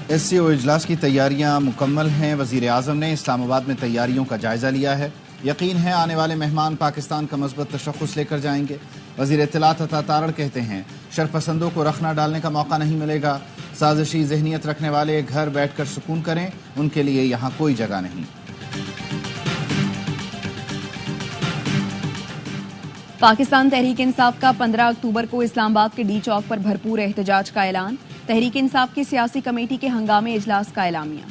SCO اجلاس کی تیاریاں مکمل ہیں۔ وزیر اعظم نے اسلام آباد میں تیاریوں کا جائزہ لیا ہے۔ یقین ہے آنے والے مہمان پاکستان کا مثبت تشخص لے کر جائیں گے۔ وزیر اطلاعات عطا تارڑ کہتے ہیں شرپسندوں کو رخنہ ڈالنے کا موقع نہیں ملے گا۔ سازشی ذہنیت رکھنے والے گھر بیٹھ کر سکون کریں، ان کے لیے یہاں کوئی جگہ نہیں۔ پاکستان تحریک انصاف کا 15 اکتوبر کو اسلام آباد کے ڈی چوک پر بھرپور احتجاج کا اعلان۔ تحریک انصاف کی سیاسی کمیٹی کے ہنگامی اجلاس کا اعلامیہ۔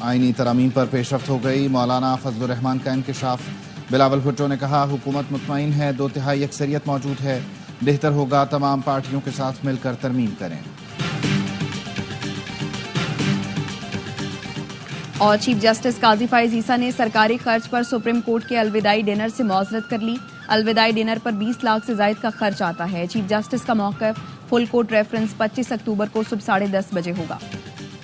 آئینی ترامیم پر پیش رفت ہو گئی، مولانا فضل الرحمان کا انکشاف۔ بلاول بھٹو نے کہا حکومت مطمئن ہے، 2/3 اکثریت موجود ہے، بہتر ہوگا تمام پارٹیوں کے ساتھ مل کر ترمیم کریں۔ اور چیف جسٹس قاضی فائز عیسیٰ نے سرکاری خرچ پر سپریم کورٹ کے الوداعی ڈنر سے معذرت کر لی۔ الوداعی ڈنر پر 20 لاکھ سے زائد کا خرچ آتا ہے۔ چیف جسٹس کا موقف فل کورٹ ریفرنس 25 اکتوبر کو صبح 10:30 بجے ہوگا۔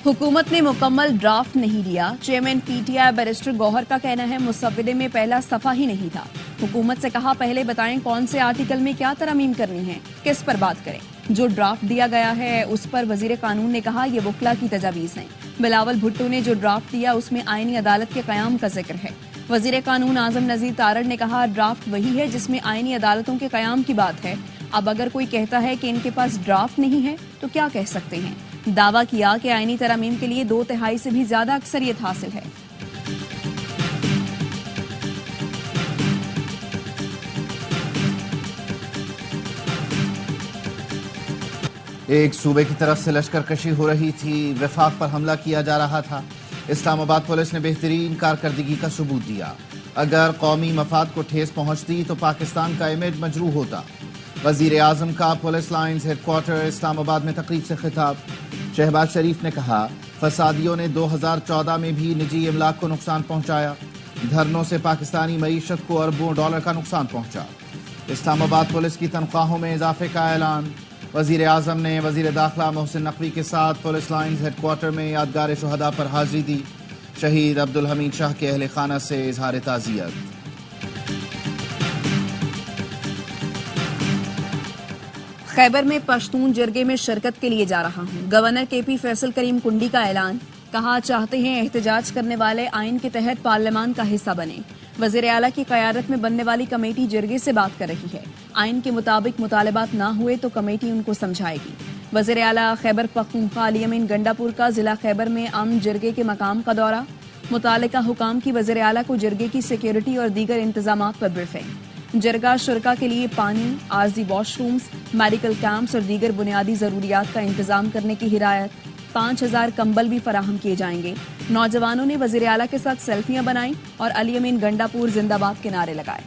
حکومت نے مکمل ڈرافٹ نہیں دیا، چیئرمین PTI بیرسٹر گوہر کا کہنا ہے مسودے میں پہلا صفحہ ہی نہیں تھا۔ حکومت سے کہا پہلے بتائیں کون سے آرٹیکل میں کیا ترامیم کرنی ہے، کس پر بات کریں۔ جو ڈرافٹ دیا گیا ہے اس پر وزیر قانون نے کہا یہ وکلا کی تجاویز ہیں۔ بلاول بھٹو نے جو ڈرافٹ دیا اس میں آئینی عدالت کے قیام کا ذکر ہے۔ وزیر قانون اعظم نذیر تارڑ نے کہا ڈرافٹ وہی ہے جس میں آئینی عدالتوں کے قیام کی بات ہے۔ اب اگر کوئی کہتا ہے کہ ان کے پاس ڈرافٹ نہیں ہے تو کیا کہہ سکتے ہیں۔ دعویٰ کیا کہ آئینی ترامیم کے لیے 2/3 سے بھی زیادہ اکثریت حاصل ہے۔ ایک صوبے کی طرف سے لشکر کشی ہو رہی تھی، وفاق پر حملہ کیا جا رہا تھا۔ اسلام آباد پولیس نے بہترین کارکردگی کا ثبوت دیا۔ اگر قومی مفاد کو ٹھیس پہنچتی تو پاکستان کا امیج مجروح ہوتا۔ وزیر اعظم کا پولیس لائنز ہیڈ کوارٹر اسلام آباد میں تقریب سے خطاب۔ شہباز شریف نے کہا فسادیوں نے 2014 میں بھی نجی املاک کو نقصان پہنچایا۔ دھرنوں سے پاکستانی معیشت کو اربوں ڈالر کا نقصان پہنچا۔ اسلام آباد پولیس کی تنخواہوں میں اضافے کا اعلان۔ وزیر اعظم نے وزیر داخلہ محسن نقوی کے ساتھ پولیس لائنز ہیڈ کوارٹر میں یادگار شہداء پر حاضری دی۔ شہید عبدالحمید شاہ کے اہل خانہ سے اظہار تعزیت۔ خیبر میں پشتون جرگے میں شرکت کے لیے جا رہا ہوں، گورنر KP فیصل کریم کنڈی کا اعلان۔ کہا چاہتے ہیں احتجاج کرنے والے آئین کے تحت پارلیمان کا حصہ بنے۔ وزیر اعلیٰ کی قیادت میں بننے والی کمیٹی جرگے سے بات کر رہی ہے، آئین کے مطابق مطالبات نہ ہوئے تو کمیٹی ان کو سمجھائے گی۔ وزیر اعلیٰ خیبر پختونخوا علی امین گنڈا پور کا ضلع خیبر میں امن جرگے کے مقام کا دورہ۔ متعلقہ حکام کی وزیر اعلیٰ کو جرگے کی سیکیورٹی اور دیگر انتظامات پر بریفنگ۔ جرگہ شرکا کے لیے پانی، عارضی واش رومز، میڈیکل کیمپس اور دیگر بنیادی ضروریات کا انتظام کرنے کی ہدایت۔ 5000 کمبل بھی فراہم کیے جائیں گے۔ نوجوانوں نے وزیر اعلیٰ کے ساتھ سیلفیاں بنائیں اور علی امین گنڈا پور زندہ باد کے نعرے لگائے۔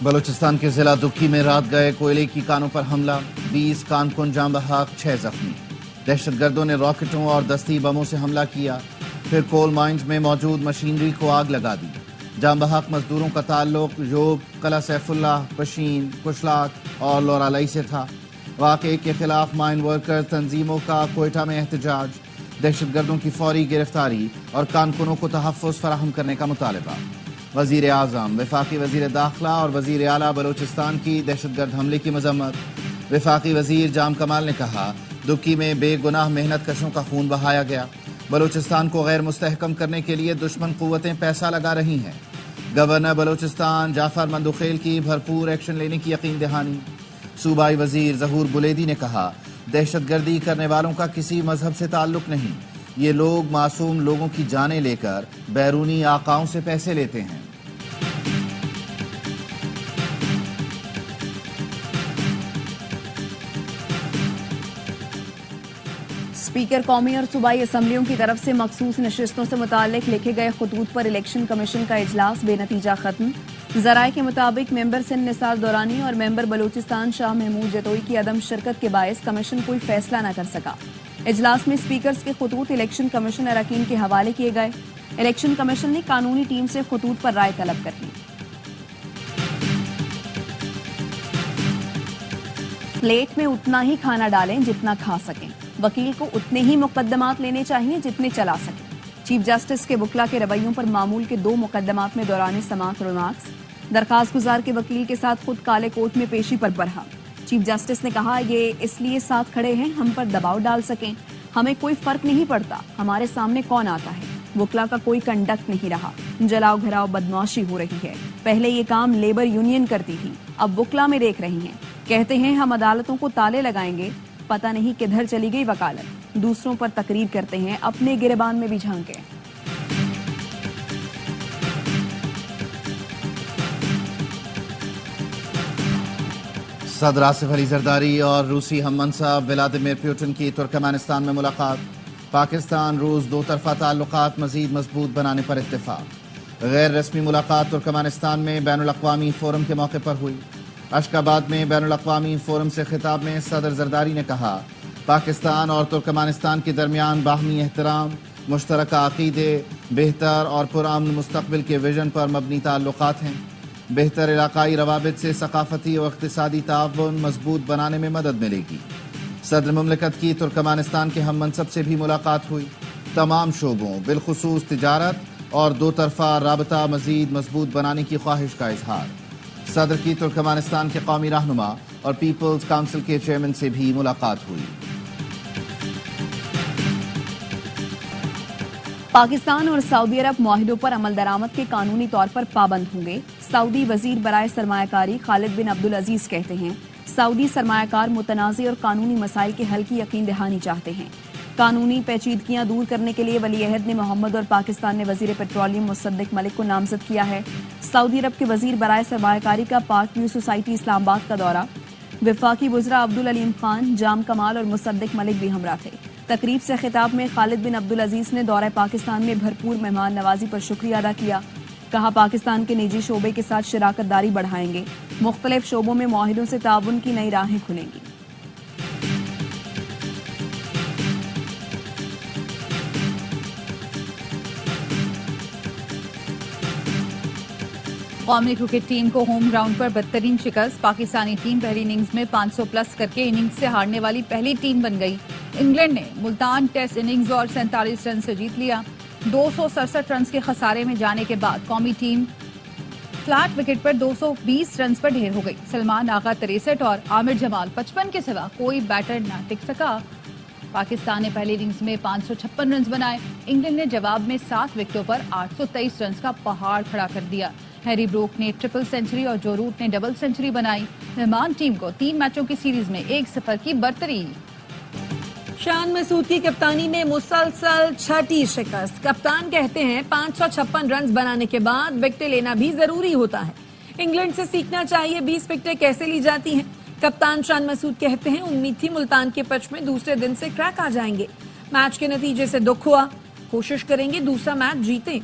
بلوچستان کے ضلع دکی میں رات گئے کوئلے کی کانوں پر حملہ، 20 کان جاں بحق، 6 زخمی۔ دہشت گردوں نے راکٹوں اور دستی بموں سے حملہ کیا، پھر کول مائنز میں موجود مشینری کو آگ لگا دی۔ جاں بحق مزدوروں کا تعلق یوب، قلعہ سیف اللہ، پشین، کشلاک اور لورالائی سے تھا۔ واقعے کے خلاف مائن ورکر تنظیموں کا کوئٹہ میں احتجاج، دہشت گردوں کی فوری گرفتاری اور کانکنوں کو تحفظ فراہم کرنے کا مطالبہ۔ وزیر اعظم، وفاقی وزیر داخلہ اور وزیر اعلیٰ بلوچستان کی دہشت گرد حملے کی مذمت۔ وفاقی وزیر جام کمال نے کہا دکی میں بے گناہ محنت کشوں کا خون بہایا گیا۔ بلوچستان کو غیر مستحکم کرنے کے لیے دشمن قوتیں پیسہ لگا رہی ہیں۔ گورنر بلوچستان جعفر مندوخیل کی بھرپور ایکشن لینے کی یقین دہانی۔ صوبائی وزیر ظہور بلیدی نے کہا دہشت گردی کرنے والوں کا کسی مذہب سے تعلق نہیں، یہ لوگ معصوم لوگوں کی جانیں لے کر بیرونی آقاؤں سے پیسے لیتے ہیں۔ اسپیکر قومی اور صوبائی اسمبلیوں کی طرف سے مخصوص نشستوں سے متعلق لکھے گئے خطوط پر الیکشن کمیشن کا اجلاس بے نتیجہ ختم۔ ذرائع کے مطابق ممبر سندھ نثار دورانی اور ممبر بلوچستان شاہ محمود جتوئی کی عدم شرکت کے باعث کمیشن کوئی فیصلہ نہ کر سکا۔ اجلاس میں اسپیکرز کے خطوط الیکشن کمیشن اراکین کے حوالے کیے گئے۔ الیکشن کمیشن نے قانونی ٹیم سے خطوط پر رائے طلب کر لی۔ پلیٹ میں اتنا ہی کھانا ڈالیں جتنا کھا سکیں، وکیل کو اتنے ہی مقدمات لینے چاہیے جتنے چلا سکیں۔ چیف جسٹس کے وکلا کے رویوں پر معمول کے 2 مقدمات میں دوران سماعت ریمارکس۔ درخواست گزار کے وکیل کے ساتھ خود کالے کوٹ میں پیشی پر برہم۔ چیف جسٹس نے کہا یہ اس لیے ساتھ کھڑے ہیں ہم پر دباؤ ڈال سکیں، ہمیں کوئی فرق نہیں پڑتا ہمارے سامنے کون آتا ہے، وکلا کا کوئی کنڈکٹ نہیں رہا، جلاؤ گھراؤ بدمعاشی ہو رہی ہے، پہلے یہ کام لیبر یونین کرتی تھی اب وکلا میں دیکھ رہی ہیں، کہتے ہیں ہم عدالتوں کو تالے لگائیں گے، پتہ نہیں کدھر چلی گئی وکالت، دوسروں پر تقریر کرتے ہیں اپنے گریبان میں بھی جھانکیں۔ صدر آصف علی زرداری اور روسی ہم منصب ولادیمیر پوٹن کی ترکمانستان میں ملاقات، پاکستان روس دو طرفہ تعلقات مزید مضبوط بنانے پر اتفاق۔ غیر رسمی ملاقات ترکمانستان میں بین الاقوامی فورم کے موقع پر ہوئی۔ اشکاباد میں بین الاقوامی فورم سے خطاب میں صدر زرداری نے کہا پاکستان اور ترکمانستان کے درمیان باہمی احترام، مشترکہ عقیدے، بہتر اور پرامن مستقبل کے ویژن پر مبنی تعلقات ہیں۔ بہتر علاقائی روابط سے ثقافتی اور اقتصادی تعاون مضبوط بنانے میں مدد ملے گی۔ صدر مملکت کی ترکمانستان کے ہم منصب سے بھی ملاقات ہوئی۔ تمام شعبوں بالخصوص تجارت اور دو طرفہ رابطہ مزید مضبوط بنانے کی خواہش کا اظہار۔ صدر کی ترکمانستان کے قومی رہنما اور پیپلز کونسل کے چیئرمین سے بھی ملاقات ہوئی۔ پاکستان اور سعودی عرب معاہدوں پر عمل درآمد کے قانونی طور پر پابند ہوں گے۔ سعودی وزیر برائے سرمایہ کاری خالد بن عبدالعزیز کہتے ہیں سعودی سرمایہ کار متنازع اور قانونی مسائل کے حل کی یقین دہانی چاہتے ہیں۔ قانونی پیچیدگیاں دور کرنے کے لیے ولی عہد نے محمد اور پاکستان نے وزیر پیٹرولیم مصدق ملک کو نامزد کیا ہے۔ سعودی عرب کے وزیر برائے سرمایہ کاری کا پارک ویو سوسائٹی اسلام آباد کا دورہ، وفاقی وزراء عبدالعلیم خان، جام کمال اور مصدق ملک بھی ہمراہ تھے۔ تقریب سے خطاب میں خالد بن عبدالعزیز نے دورہ پاکستان میں بھرپور مہمان نوازی پر شکریہ ادا کیا۔ کہا پاکستان کے نجی شعبے کے ساتھ شراکت داری بڑھائیں گے، مختلف شعبوں میں معاہدوں سے تعاون کی نئی راہیں کھلیں گی۔ قومی کرکٹ ٹیم کو ہوم گراؤنڈ پر بدترین شکست، پاکستانی ٹیم پہلی اننگز میں 500 پلس کر کے اننگز سے ہارنے والی پہلی ٹیم بن گئی۔ انگلینڈ نے ملتان ٹیسٹ اننگز اور 47 رن سے جیت لیا۔ 267 رنز کے خسارے میں جانے کے بعد قومی ٹیم فلیٹ وکٹ پر 220 رنز پر ڈھیر ہو گئی۔ سلمان آغا 63 اور عامر جمال 55 کے سوا کوئی بیٹر نہ ٹک سکا۔ پاکستان نے پہلی اننگز میں 556 رنز بنائے۔ انگلینڈ نے جواب میں 7 وکٹوں پر 823 رنز کا پہاڑ کھڑا کر دیا۔ ہیری بروک نے ٹرپل سینچری اور جو روٹ نے ڈبل سینچری بنائی۔ مہمان ٹیم کو 3 میچوں کی سیریز میں 1-0 کی برتری۔ شان مسعود کی کپتانی میں مسلسل چھٹی شکست۔ کپتان کہتے ہیں 556 رنز بنانے کے بعد وکٹیں لینا بھی ضروری ہوتا ہے۔ انگلینڈ سے سیکھنا چاہیے 20 وکٹیں کیسے لی جاتی ہیں۔ کپتان شان مسعود کہتے ہیں امید تھی ملتان کے پچ میں دوسرے دن سے کریک آ جائیں گے، میچ کے نتیجے سے دکھ ہوا، کوشش کریں گے دوسرا میچ جیتیں۔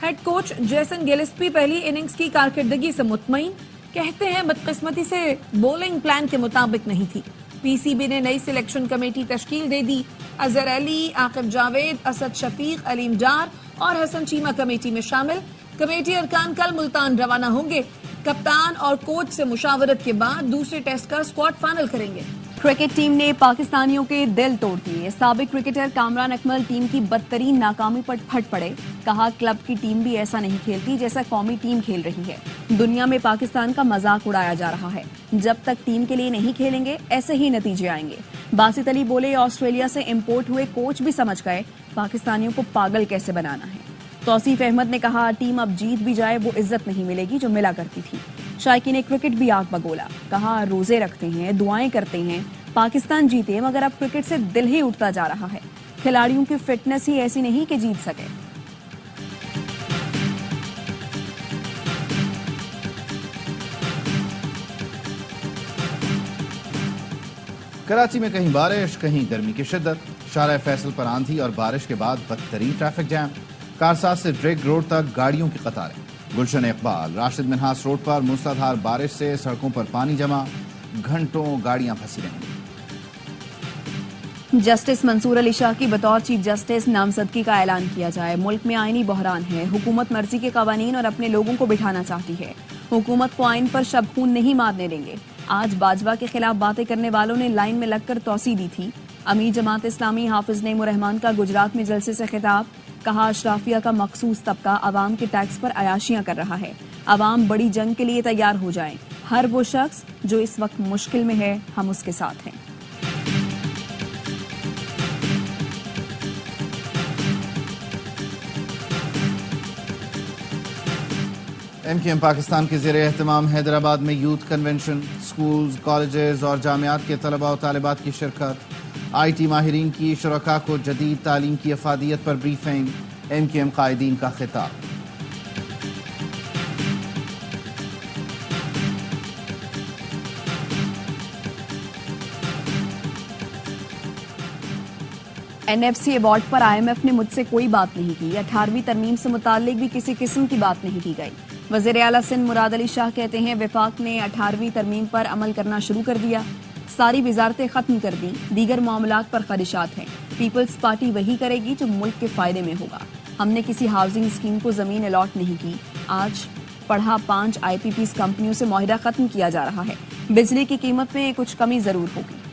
ہیڈ کوچ جیسن گلسپی پہلی اننگز کی کارکردگی سے مطمئن، کہتے ہیں بدقسمتی سے بولنگ پلان کے مطابق نہیں تھی۔ پی سی بی نے نئی سلیکشن کمیٹی تشکیل دے دی۔ اظہر علی، عاقب جاوید، اسد شفیق، علیم ڈار اور حسن چیمہ کمیٹی میں شامل۔ کمیٹی ارکان کل ملتان روانہ ہوں گے۔ کپتان اور کوچ سے مشاورت کے بعد دوسرے ٹیسٹ کا اسکواڈ فائنل کریں گے۔ کرکٹ ٹیم نے پاکستانیوں کے دل توڑ دیے۔ سابق کرکٹر کامران اکمل ٹیم کی بدترین ناکامی پر پھٹ پڑے۔ کہا کلب کی ٹیم بھی ایسا نہیں کھیلتی جیسا قومی ٹیم کھیل رہی ہے۔ دنیا میں پاکستان کا مذاق اڑایا جا رہا ہے۔ جب تک ٹیم کے لیے نہیں کھیلیں گے ایسے ہی نتیجے آئیں گے۔ باسط علی بولے آسٹریلیا سے امپورٹ ہوئے کوچ بھی سمجھ گئے پاکستانیوں کو پاگل کیسے بنانا ہے۔ توصیف احمد نے کہا ٹیم اب جیت بھی جائے وہ عزت نہیں ملے گی جو ملا کرتی تھی۔ شائقین کرکٹ بھی آگ بگولا۔ کہا روزے رکھتے ہیں، دعائیں کرتے ہیں، پاکستان جیتے مگر اب کرکٹ سے دل ہی اٹھتا جا رہا ہے۔ کھلاڑیوں کی فٹنس ہی ایسی نہیں کہ جیت سکے۔ کراچی میں کہیں بارش کہیں گرمی کی شدت، شارع فیصل پر آندھی اور بارش کے بعد بدترین ٹریفک جام، کارساز سے ڈریگ روڈ تک گاڑیوں کی قطاریں۔ گلشن اقبال، راشد منہاس روڈ پر موسلادھار بارش سے سڑکوں پر پانی جمع، گھنٹوں گاڑیاں پھنسی رہیں۔ جسٹس منصور علی شاہ کی بطور چیف جسٹس نامزدگی کا اعلان کیا جائے۔ ملک میں آئینی بحران ہے، حکومت مرضی کے قوانین اور اپنے لوگوں کو بٹھانا چاہتی ہے۔ حکومت کو آئین پر شب خون نہیں مارنے دیں گے۔ آج باجوہ کے خلاف باتیں کرنے والوں نے لائن میں لگ کر توسیع دی تھی۔ امیر جماعت اسلامی حافظ نعیم الرحمان کا گجرات میں جلسے سے خطاب، کہا اشرافیہ کا مخصوص طبقہ عوام کے ٹیکس پر عیاشیاں کر رہا ہے. عوام بڑی جنگ کے لیے تیار ہو جائیں. ہر وہ شخص جو اس وقت مشکل میں ہے ہم اس کے ساتھ ہیں. ایم کیو ایم پاکستان کے زیر اہتمام حیدرآباد میں یوتھ کنونشن، سکولز، کالجز اور جامعات کے طلباء و طالبات کی شرکت. آئی ٹی ماہرین کی شرکاء کو جدید تعلیم کی افادیت پر بریفنگ. ایم کیو ایم قائدین کا خطاب. این ایف سی ایوارڈ پر آئی ایم ایف نے مجھ سے کوئی بات نہیں کی. 18ویں ترمیم سے متعلق بھی کسی قسم کی بات نہیں کی گئی. وزیر اعلیٰ سندھ مراد علی شاہ کہتے ہیں وفاق نے 18ویں ترمیم پر عمل کرنا شروع کر دیا. ساری وزارتیں ختم کر دیں. دیگر معاملات پر خدشات ہیں. پیپلز پارٹی وہی کرے گی جو ملک کے فائدے میں ہوگا. ہم نے کسی ہاؤسنگ اسکیم کو زمین الاٹ نہیں کی. آج پڑھا 5 آئی پی پیز کمپنیوں سے معاہدہ ختم کیا جا رہا ہے. بجلی کی قیمت میں کچھ کمی ضرور ہوگی.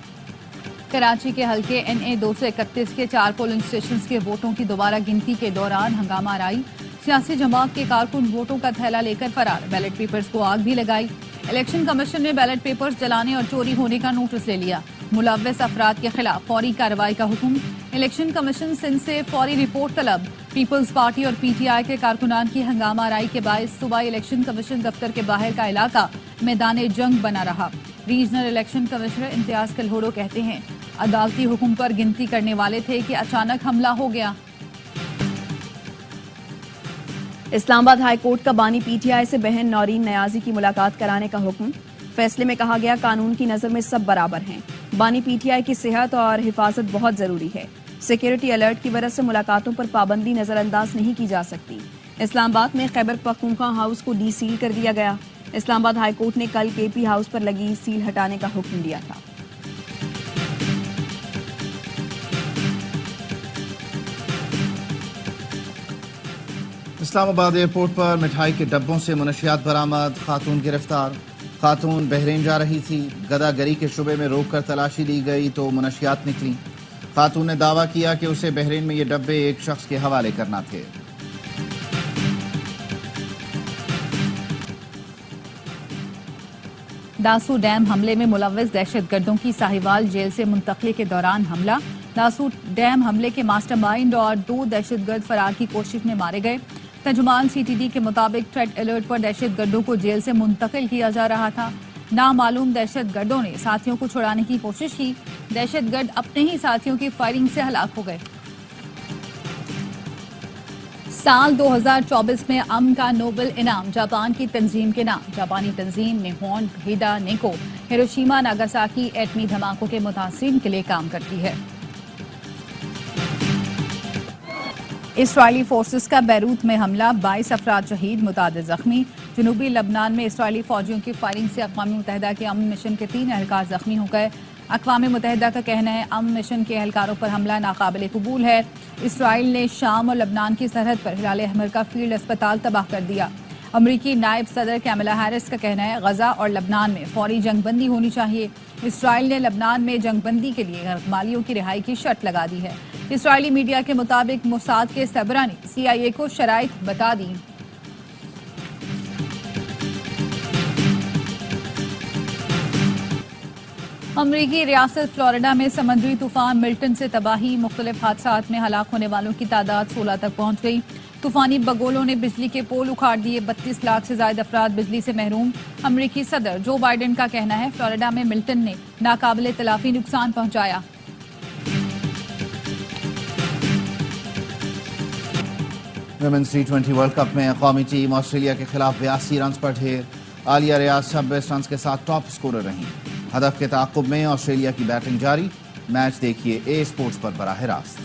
کراچی کے حلقے این اے 231 کے 4 پولنگ اسٹیشنز کے ووٹوں کی دوبارہ گنتی کے دوران ہنگامہ آرائی. سیاسی جماعت کے کارکن ووٹوں کا تھیلا لے کر فرار. بیلٹ پیپرز کو آگ بھی لگائی. الیکشن کمیشن نے بیلٹ پیپرز جلانے اور چوری ہونے کا نوٹس لے لیا. ملوث افراد کے خلاف فوری کارروائی کا حکم. الیکشن کمیشن سندھ سے فوری رپورٹ طلب. پیپلز پارٹی اور پی ٹی آئی کے کارکنان کی ہنگامہ آرائی کے باعث صبح الیکشن کمیشن دفتر کے باہر کا علاقہ میدان جنگ بنا رہا. ریجنل الیکشن کمشنر امتیاز کلہوڑو کہتے ہیں عدالتی حکم پر گنتی کرنے والے تھے کہ اچانک حملہ ہو گیا. اسلام آباد ہائی کورٹ کا بانی پی ٹی آئی سے بہن نورین نیازی کی ملاقات کرانے کا حکم. فیصلے میں کہا گیا قانون کی نظر میں سب برابر ہیں. بانی پی ٹی آئی کی صحت اور حفاظت بہت ضروری ہے. سیکیورٹی الرٹ کی وجہ سے ملاقاتوں پر پابندی نظر انداز نہیں کی جا سکتی. اسلام آباد میں خیبر پختونخوا ہاؤس کو ڈی سیل کر دیا گیا. اسلام آباد ہائی کورٹ نے کل کے پی ہاؤس پر لگی سیل ہٹانے کا حکم دیا تھا. اسلام آباد ایئرپورٹ پر مٹھائی کے ڈبوں سے منشیات برآمد. خاتون گرفتار. خاتون بحرین جا رہی تھی. گدا گری کے شعبے میں روک کر تلاشی لی گئی تو منشیات نکلیں. خاتون نے دعویٰ کیا کہ اسے بحرین میں یہ ڈبے ایک شخص کے حوالے کرنا تھے. داسو ڈیم حملے میں ملوث دہشت گردوں کی ساہیوال جیل سے منتقلی کے دوران حملہ. داسو ڈیم حملے کے ماسٹر مائنڈ اور 2 دہشت گرد فرار کی کوشش میں مارے گئے. ترجمان سی ٹی ڈی کے مطابق تھریٹ الرٹ پر دہشت گردوں کو جیل سے منتقل کیا جا رہا تھا. نامعلوم دہشت گردوں نے ساتھیوں کو چھڑانے کی کوشش کی. دہشت گرد اپنے ہی ساتھیوں کی فائرنگ سے ہلاک ہو گئے. سال 2024 میں امن کا نوبل انعام جاپان کی تنظیم کے نام. جاپانی تنظیم نیپون ہیڈا نیکو ہیروشیما ناگاساکی ایٹمی دھماکوں کے متاثرین کے لیے کام کرتی ہے. اسرائیلی فورسز کا بیروت میں حملہ. 22 افراد شہید، متعدد زخمی. جنوبی لبنان میں اسرائیلی فوجیوں کی فائرنگ سے اقوام متحدہ کے امن مشن کے 3 اہلکار زخمی ہو گئے. اقوام متحدہ کا کہنا ہے امن مشن کے اہلکاروں پر حملہ ناقابل قبول ہے. اسرائیل نے شام اور لبنان کی سرحد پر ہلال احمر کا فیلڈ اسپتال تباہ کر دیا. امریکی نائب صدر کیملا ہیرس کا کہنا ہے غزہ اور لبنان میں فوری جنگ بندی ہونی چاہیے. اسرائیل نے لبنان میں جنگ بندی کے لیے غیر مالیوں کی رہائی کی شرط لگا دی ہے. اسرائیلی میڈیا کے مطابق موساد کے سربراہ نے سی آئی اے کو شرائط بتا دی. امریکی ریاست فلوریڈا میں سمندری طوفان ملٹن سے تباہی. مختلف حادثات میں ہلاک ہونے والوں کی تعداد 16 تک پہنچ گئی. طوفانی بگولوں نے بجلی کے پول اکھاڑ دیے. 32 لاکھ سے زائد افراد بجلی سے محروم. امریکی صدر جو بائیڈن کا کہنا ہے فلوریڈا میں ملٹن نے ناقابل تلافی نقصان پہنچایا. ویمنز T20 ورلڈ کپ میں قومی ٹیم آسٹریلیا کے خلاف 82 رنز پر ڈھیر. عالیہ ریاض 26 رنز کے ساتھ ٹاپ سکورر رہیں. ہدف کے تعاقب میں آسٹریلیا کی بیٹنگ جاری. میچ دیکھیے اے اسپورٹس پر براہ راست.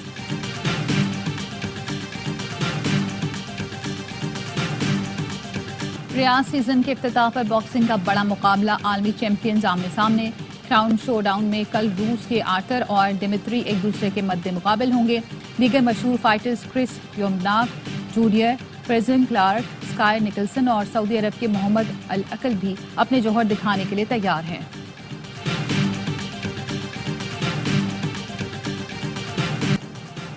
ریاض سیزن کے افتتاح پر باکسنگ کا بڑا مقابلہ. عالمی چیمپئنز آمنے سامنے. کراؤن شو ڈاؤن میں کل روس کے آرٹر اور ڈیمتری ایک دوسرے کے مد مقابل ہوں گے. دیگر مشہور fighters Chris Eubank junior, Frazer Clarke, Skye Nicolson اور سعودی عرب کے محمد العقل بھی اپنے جوہر دکھانے کے لیے تیار ہیں.